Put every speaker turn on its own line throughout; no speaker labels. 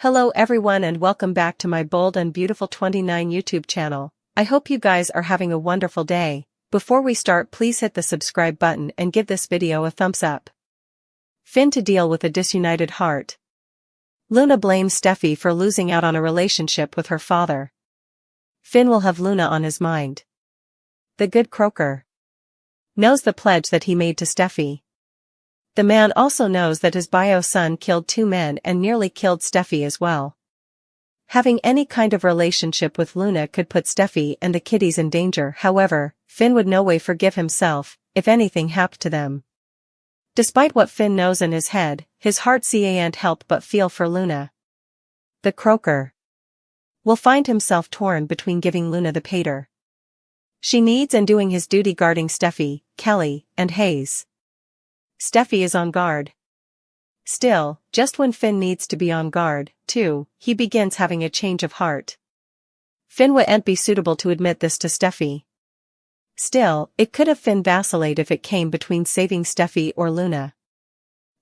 Hello everyone and welcome back to my Bold and Beautiful 29 YouTube channel. I hope you guys are having a wonderful day. Before we start, please hit the subscribe button and give this video a thumbs up. Finn to deal with a disunited heart. Luna blames Steffy for losing out on a relationship with her father. Finn will have Luna on his mind. The good croaker knows the pledge that he made to Steffy. The man also knows that his bio son killed 2 men and nearly killed Steffy as well. Having any kind of relationship with Luna could put Steffy and the kiddies in danger. However, Finn would no way forgive himself if anything happened to them. Despite what Finn knows in his head, his heart can't help but feel for Luna. The croaker will find himself torn between giving Luna the pater she needs and doing his duty guarding Steffy, Kelly, and Hayes. Steffy is on guard. Still, just when Finn needs to be on guard, too, he begins having a change of heart. Finn wouldn't be suitable to admit this to Steffy. Still, it could have Finn vacillate if it came between saving Steffy or Luna.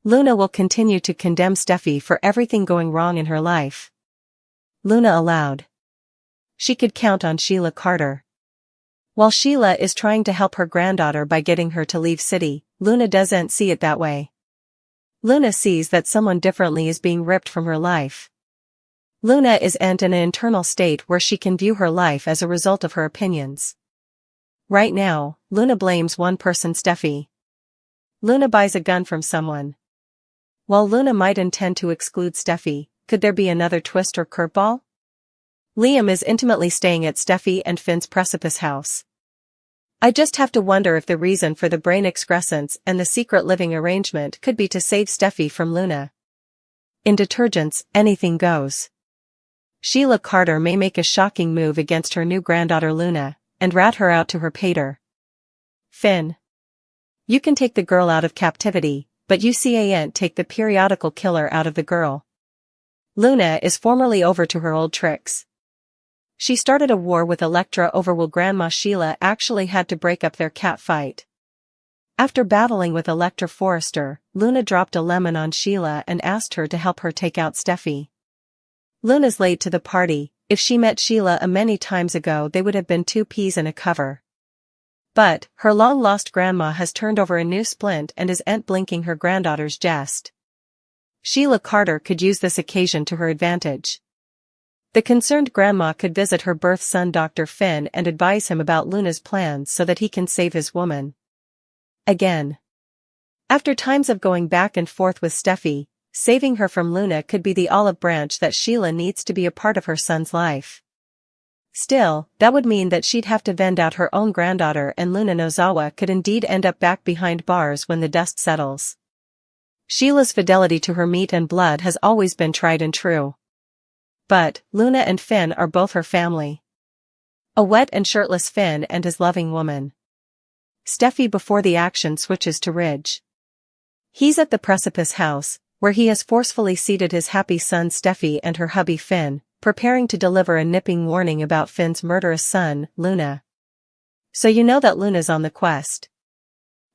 Luna will continue to condemn Steffy for everything going wrong in her life. Luna aloud. She could count on Sheila Carter. While Sheila is trying to help her granddaughter by getting her to leave city, Luna doesn't see it that way. Luna sees that someone differently is being ripped from her life. Luna is in an internal state where she can view her life as a result of her opinions. Right now, Luna blames one person, Steffy. Luna buys a gun from someone. While Luna might intend to exclude Steffy, could there be another twist or curveball? Liam is intimately staying at Steffy and Finn's precipice house. I just have to wonder if the reason for the brain excrescence and the secret living arrangement could be to save Steffy from Luna. In detergents, anything goes. Sheila Carter may make a shocking move against her new granddaughter Luna, and rat her out to her pater. Finn. You can take the girl out of captivity, but you can't take the periodical killer out of the girl. Luna is formally over to her old tricks. She started a war with Elektra over will Grandma Sheila actually had to break up their cat fight. After battling with Elektra Forrester, Luna dropped a lemon on Sheila and asked her to help her take out Steffy. Luna's late to the party. If she met Sheila many times ago they would have been 2 peas in a cover. But, her long-lost grandma has turned over a new splint and is blinking her granddaughter's jest. Sheila Carter could use this occasion to her advantage. The concerned grandma could visit her birth son Dr. Finn and advise him about Luna's plans so that he can save his woman. Again. After times of going back and forth with Steffy, saving her from Luna could be the olive branch that Sheila needs to be a part of her son's life. Still, that would mean that she'd have to vend out her own granddaughter and Luna Nozawa could indeed end up back behind bars when the dust settles. Sheila's fidelity to her meat and blood has always been tried and true. But, Luna and Finn are both her family. A wet and shirtless Finn and his loving woman. Steffy before the action switches to Ridge. He's at the precipice house, where he has forcefully seated his happy son Steffy and her hubby Finn, preparing to deliver a nipping warning about Finn's murderous son, Luna. So you know that Luna's on the quest.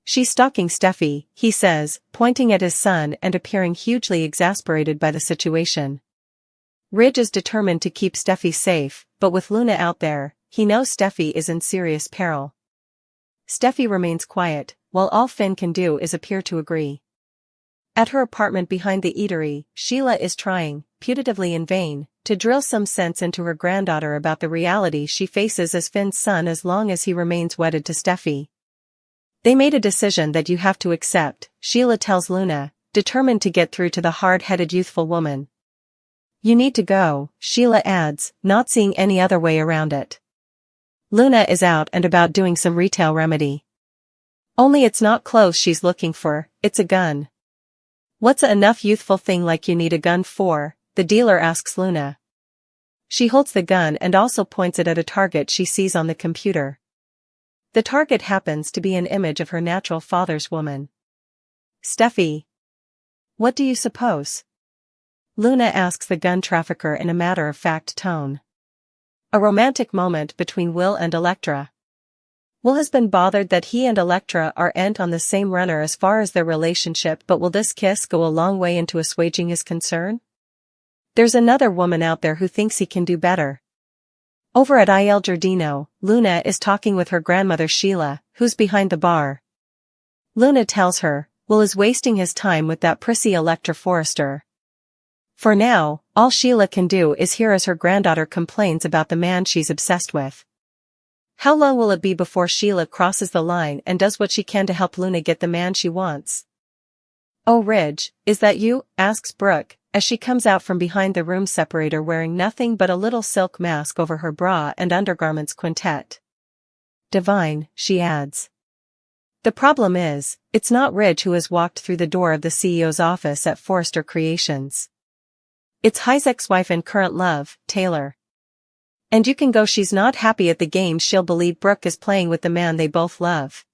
She's stalking Steffy, he says, pointing at his son and appearing hugely exasperated by the situation. Ridge is determined to keep Steffy safe, but with Luna out there, he knows Steffy is in serious peril. Steffy remains quiet, while all Finn can do is appear to agree. At her apartment behind the eatery, Sheila is trying, putatively in vain, to drill some sense into her granddaughter about the reality she faces as Finn's son as long as he remains wedded to Steffy. They made a decision that you have to accept, Sheila tells Luna, determined to get through to the hard-headed youthful woman. You need to go, Sheila adds, not seeing any other way around it. Luna is out and about doing some retail remedy. Only it's not clothes she's looking for, it's a gun. What's enough youthful thing like you need a gun for? The dealer asks Luna. She holds the gun and also points it at a target she sees on the computer. The target happens to be an image of her natural father's woman. Steffy. What do you suppose? Luna asks the gun trafficker in a matter-of-fact tone. A romantic moment between Will and Elektra. Will has been bothered that he and Elektra aren't on the same runner as far as their relationship, but will this kiss go a long way into assuaging his concern? There's another woman out there who thinks he can do better. Over at Il Giardino, Luna is talking with her grandmother Sheila, who's behind the bar. Luna tells her, Will is wasting his time with that prissy Electra Forrester. For now, all Sheila can do is hear as her granddaughter complains about the man she's obsessed with. How long will it be before Sheila crosses the line and does what she can to help Luna get the man she wants? "Oh Ridge, is that you?" asks Brooke, as she comes out from behind the room separator wearing nothing but a little silk mask over her bra and undergarments quintet. "Divine," she adds. The problem is, it's not Ridge who has walked through the door of the CEO's office at Forrester Creations. It's High's ex-wife and current love, Taylor. And you can go she's not happy at the game she'll believe Brooke is playing with the man they both love.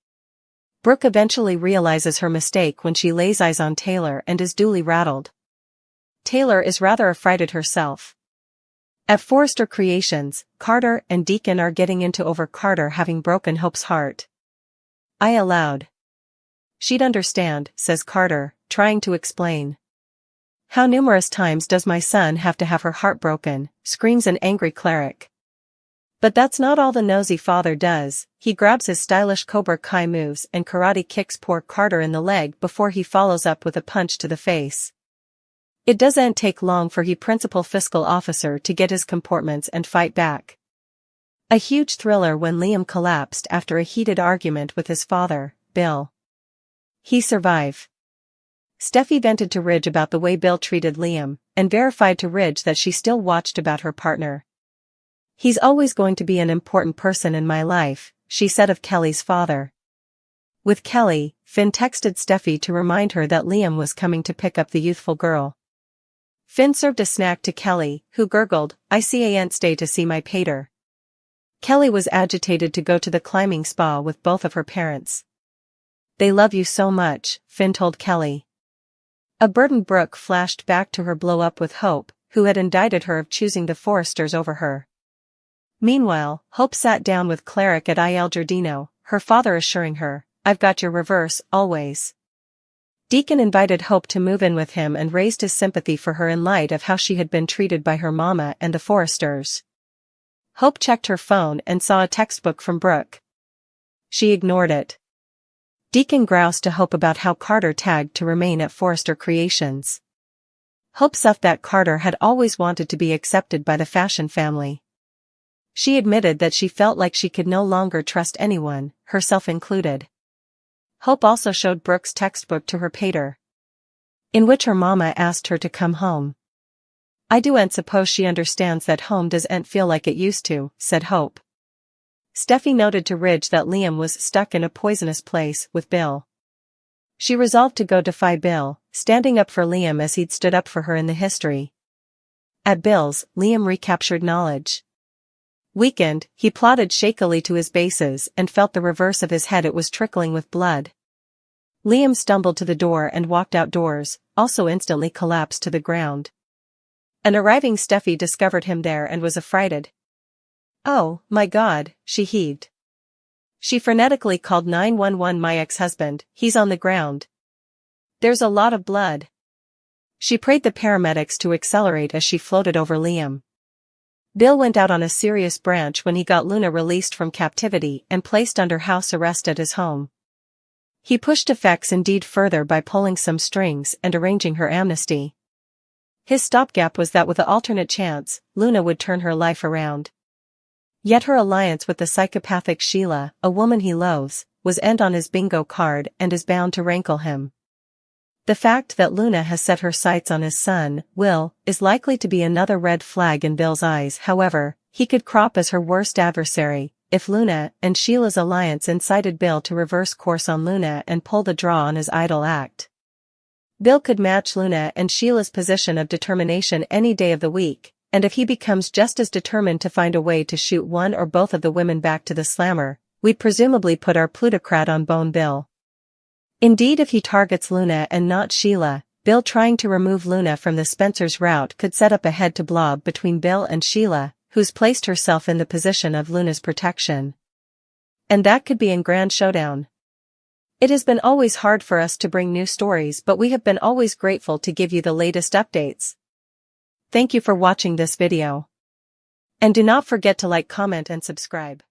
Brooke eventually realizes her mistake when she lays eyes on Taylor and is duly rattled. Taylor is rather affrighted herself. At Forrester Creations, Carter and Deacon are getting into over Carter having broken Hope's heart. I allowed. She'd understand, says Carter, trying to explain. How numerous times does my son have to have her heart broken, screams an angry cleric. But that's not all the nosy father does. He grabs his stylish Cobra Kai moves and karate kicks poor Carter in the leg before he follows up with a punch to the face. It doesn't take long for he principal fiscal officer to get his comportments and fight back. A huge thriller when Liam collapsed after a heated argument with his father, Bill. He survived. Steffy vented to Ridge about the way Bill treated Liam, and verified to Ridge that she still watched about her partner. He's always going to be an important person in my life, she said of Kelly's father. With Kelly, Finn texted Steffy to remind her that Liam was coming to pick up the youthful girl. Finn served a snack to Kelly, who gurgled, I can't stay to see my pater. Kelly was agitated to go to the climbing spa with both of her parents. They love you so much, Finn told Kelly. A burdened Brooke flashed back to her blow-up with Hope, who had indicted her of choosing the Forresters over her. Meanwhile, Hope sat down with Cleric at Il Giardino, her father assuring her, I've got your reverse, always. Deacon invited Hope to move in with him and raised his sympathy for her in light of how she had been treated by her mama and the Forresters. Hope checked her phone and saw a textbook from Brooke. She ignored it. Deacon groused to Hope about how Carter tagged to remain at Forrester Creations. Hope suffed that Carter had always wanted to be accepted by the fashion family. She admitted that she felt like she could no longer trust anyone, herself included. Hope also showed Brooke's textbook to her pater, in which her mama asked her to come home. I do'n't suppose she understands that home doesn't feel like it used to, said Hope. Steffy noted to Ridge that Liam was stuck in a poisonous place with Bill. She resolved to go defy Bill, standing up for Liam as he'd stood up for her in the history. At Bill's, Liam recaptured knowledge. Weakened, he plodded shakily to his bases and felt the reverse of his head, it was trickling with blood. Liam stumbled to the door and walked outdoors, also instantly collapsed to the ground. An arriving Steffy discovered him there and was affrighted. Oh, my God, she heaved. She frenetically called 911. My ex-husband, he's on the ground. There's a lot of blood. She prayed the paramedics to accelerate as she floated over Liam. Bill went out on a serious branch when he got Luna released from captivity and placed under house arrest at his home. He pushed effects indeed further by pulling some strings and arranging her amnesty. His stopgap was that with an alternate chance, Luna would turn her life around. Yet her alliance with the psychopathic Sheila, a woman he loathes, was end on his bingo card and is bound to rankle him. The fact that Luna has set her sights on his son, Will, is likely to be another red flag in Bill's eyes. However, he could crop as her worst adversary, if Luna and Sheila's alliance incited Bill to reverse course on Luna and pull the draw on his idle act. Bill could match Luna and Sheila's position of determination any day of the week, and if he becomes just as determined to find a way to shoot one or both of the women back to the slammer, we'd presumably put our plutocrat on Bone Bill. Indeed, if he targets Luna and not Sheila, Bill trying to remove Luna from the Spencer's route could set up a head-to-blob between Bill and Sheila, who's placed herself in the position of Luna's protection. And that could be in grand showdown. It has been always hard for us to bring new stories, but we have been always grateful to give you the latest updates. Thank you for watching this video. And do not forget to like, comment and subscribe.